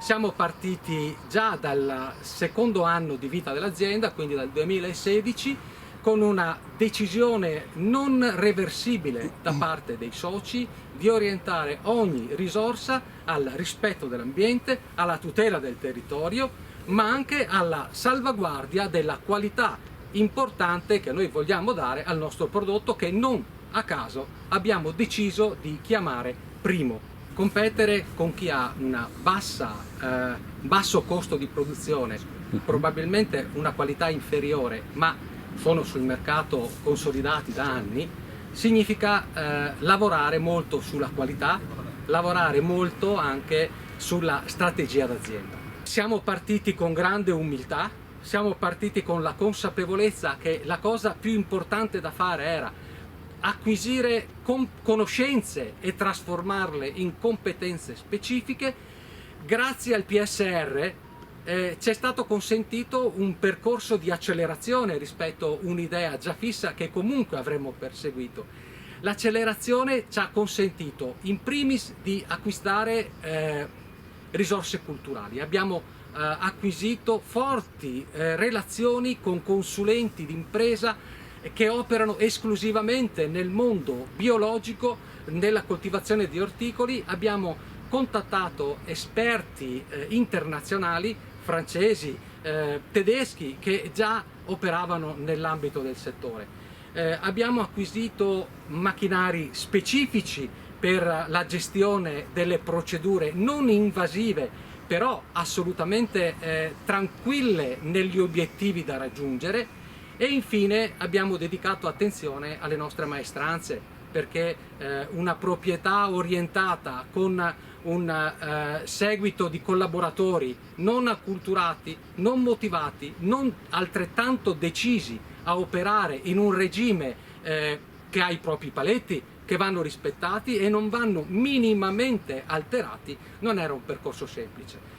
Siamo partiti già dal secondo anno di vita dell'azienda, quindi dal 2016, con una decisione non reversibile da parte dei soci di orientare ogni risorsa al rispetto dell'ambiente, alla tutela del territorio, ma anche alla salvaguardia della qualità importante che noi vogliamo dare al nostro prodotto, che non a caso abbiamo deciso di chiamare Primo. Competere con chi ha una basso costo di produzione, probabilmente una qualità inferiore, ma sono sul mercato consolidati da anni, significa lavorare molto sulla qualità, lavorare molto anche sulla strategia d'azienda. Siamo partiti con grande umiltà, siamo partiti con la consapevolezza che la cosa più importante da fare era acquisire conoscenze e trasformarle in competenze specifiche. Grazie al PSR ci è stato consentito un percorso di accelerazione rispetto a un'idea già fissa che comunque avremmo perseguito. L'accelerazione ci ha consentito in primis di acquistare risorse culturali. Abbiamo acquisito forti relazioni con consulenti d'impresa che operano esclusivamente nel mondo biologico, nella coltivazione di orticoli. Abbiamo contattato esperti internazionali, francesi, tedeschi, che già operavano nell'ambito del settore. Abbiamo acquisito macchinari specifici per la gestione delle procedure non invasive, però assolutamente tranquille negli obiettivi da raggiungere. E infine abbiamo dedicato attenzione alle nostre maestranze, perché una proprietà orientata con un seguito di collaboratori non acculturati, non motivati, non altrettanto decisi a operare in un regime che ha i propri paletti, che vanno rispettati e non vanno minimamente alterati, non era un percorso semplice.